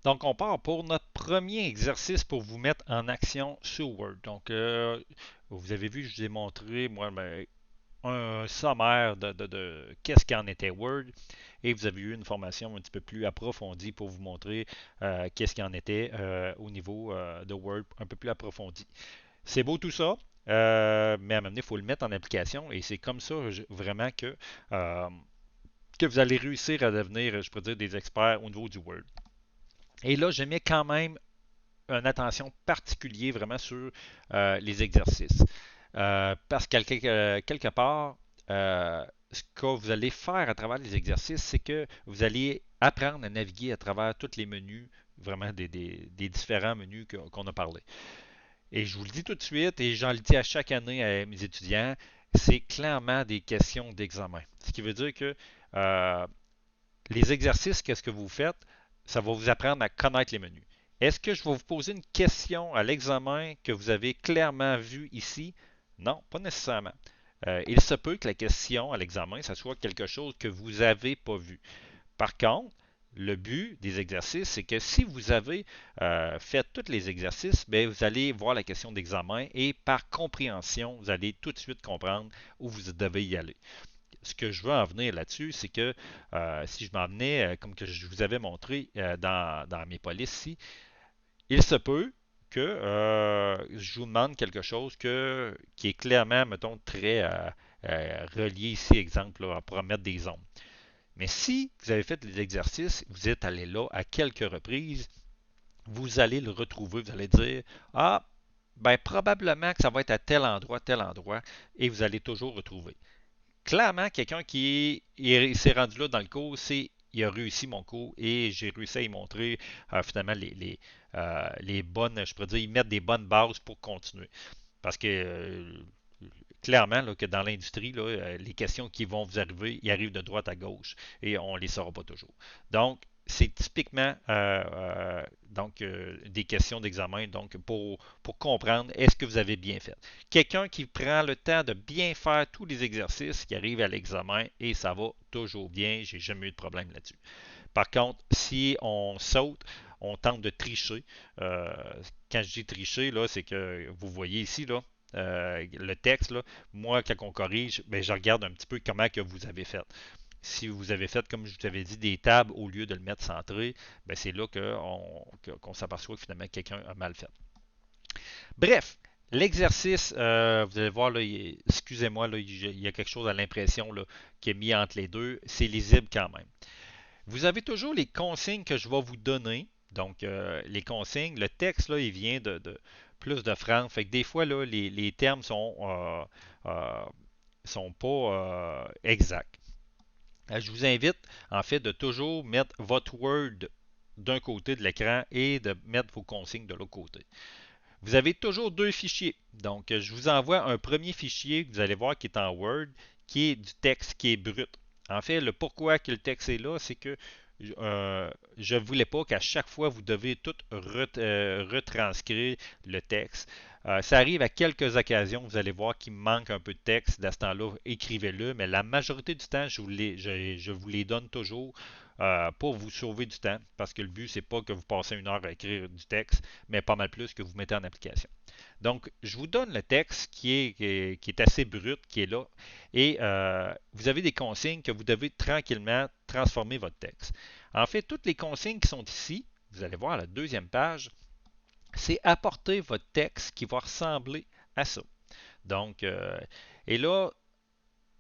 Donc, on part pour notre premier exercice pour vous mettre en action sur Word. Donc, vous avez vu, je vous ai montré, moi, un sommaire de qu'est-ce qu'en était Word et vous avez eu une formation un petit peu plus approfondie pour vous montrer qu'est-ce qu'il en était au niveau de Word un peu plus approfondi. C'est beau tout ça, mais à un moment donné, il faut le mettre en application et c'est comme ça vraiment euh, que vous allez réussir à devenir, je pourrais dire, des experts au niveau du Word. Et là, je mets quand même une attention particulière vraiment sur les exercices. Parce que quelque part, ce que vous allez faire à travers les exercices, c'est que vous allez apprendre à naviguer à travers tous les menus, vraiment des différents menus qu'on a parlé. Et je vous le dis tout de suite, et j'en le dis à chaque année à mes étudiants, c'est clairement des questions d'examen. Ce qui veut dire que euh, les exercices, qu'est-ce que vous faites? Ça va vous apprendre à connaître les menus. Est-ce que je vais vous poser une question à l'examen que vous avez clairement vu ici? Non, pas nécessairement. Il se peut que la question à l'examen, ça soit quelque chose que vous n'avez pas vu. Par contre, le but des exercices, c'est que si vous avez fait tous les exercices, bien, vous allez voir la question d'examen et par compréhension, vous allez tout de suite comprendre où vous devez y aller. Ce que je veux en venir là-dessus, c'est que si je m'en venais, comme que je vous avais montré dans mes polices ici, il se peut que je vous demande quelque chose qui est clairement, mettons, très relié ici, exemple, là, pour mettre des ondes. Mais si vous avez fait les exercices, vous êtes allé là à quelques reprises, vous allez le retrouver, vous allez dire, ah, ben probablement que ça va être à tel endroit, et vous allez toujours retrouver. Clairement, quelqu'un qui s'est rendu là dans le cours, c'est il a réussi mon cours et j'ai réussi à y montrer finalement les bonnes, je pourrais dire, ils mettent des bonnes bases pour continuer. Parce que clairement, là, que dans l'industrie, là, les questions qui vont vous arriver, ils arrivent de droite à gauche et on ne les saura pas toujours. Donc, c'est typiquement des questions d'examen donc pour comprendre est-ce que vous avez bien fait. Quelqu'un qui prend le temps de bien faire tous les exercices qui arrivent à l'examen et ça va toujours bien, j'ai jamais eu de problème là-dessus. Par contre, si on saute, on tente de tricher. Euh, Quand je dis tricher, là, c'est que vous voyez ici, là, le texte, là, moi, quand on corrige, ben, je regarde un petit peu comment que vous avez fait. Si vous avez fait, comme je vous avais dit, des tables au lieu de le mettre centré, ben, c'est là qu'on s'aperçoit que finalement quelqu'un a mal fait. Bref, l'exercice, vous allez voir, là, excusez-moi, là, il y a quelque chose à l'impression là, qui est mis entre les deux. C'est lisible quand même. Vous avez toujours les consignes que je vais vous donner. Donc, les consignes, le texte, là, il vient de plus de France. Fait que des fois, là, les termes sont pas exacts. Je vous invite, en fait, de toujours mettre votre Word d'un côté de l'écran et de mettre vos consignes de l'autre côté. Vous avez toujours deux fichiers. Donc, je vous envoie un premier fichier que vous allez voir qui est en Word, qui est du texte qui est brut. En fait, le pourquoi que le texte est là, c'est que je ne voulais pas qu'à chaque fois vous devez tout retranscrire le texte. Ça arrive à quelques occasions, vous allez voir qu'il manque un peu de texte. À ce temps-là, écrivez-le, mais la majorité du temps, je vous les donne toujours pour vous sauver du temps, parce que le but, c'est pas que vous passez une heure à écrire du texte, mais pas mal plus que vous mettez en application. Donc, je vous donne le texte qui est assez brut, qui est là, et vous avez des consignes que vous devez tranquillement transformer votre texte. En fait, toutes les consignes qui sont ici, vous allez voir à la deuxième page, c'est apporter votre texte qui va ressembler à ça. Donc, et là,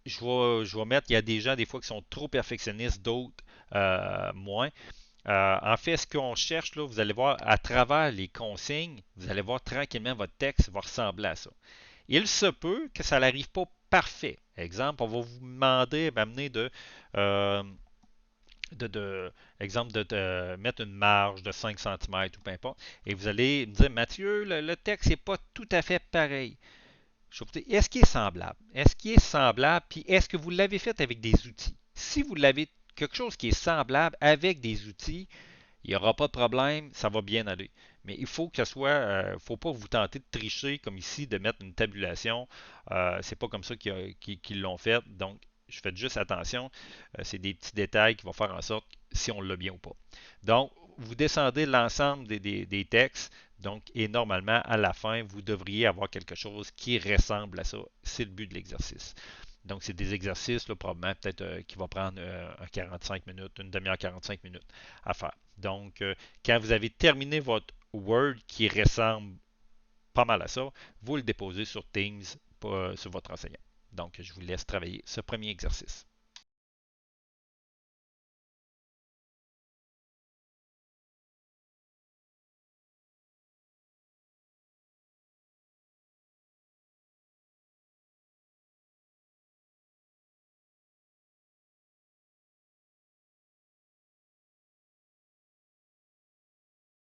je vais mettre, il y a des gens des fois qui sont trop perfectionnistes, d'autres moins. En fait, ce qu'on cherche, là, vous allez voir à travers les consignes, vous allez voir tranquillement votre texte va ressembler à ça. Il se peut que ça n'arrive pas parfait. Exemple, on va vous demander d'amener euh, exemple, de mettre une marge de 5 cm ou peu importe. Et vous allez me dire, Mathieu, le texte n'est pas tout à fait pareil. Est-ce qu'il est semblable? Est-ce qu'il est semblable? Puis est-ce que vous l'avez fait avec des outils? Si vous l'avez quelque chose qui est semblable avec des outils, il n'y aura pas de problème, ça va bien aller. Mais il faut que ce soit, faut pas vous tenter de tricher comme ici, de mettre une tabulation. C'est pas comme ça qu'ils l'ont fait. Donc, je fais juste attention. C'est des petits détails qui vont faire en sorte si on l'a bien ou pas. Donc, vous descendez l'ensemble des textes, donc, et normalement, à la fin, vous devriez avoir quelque chose qui ressemble à ça. C'est le but de l'exercice. Donc, c'est des exercices, là, probablement, peut-être qui va prendre un 45 minutes, une demi-heure 45 minutes à faire. Donc, quand vous avez terminé votre Word qui ressemble pas mal à ça, vous le déposez sur Teams, sur votre enseignant. Donc, je vous laisse travailler ce premier exercice.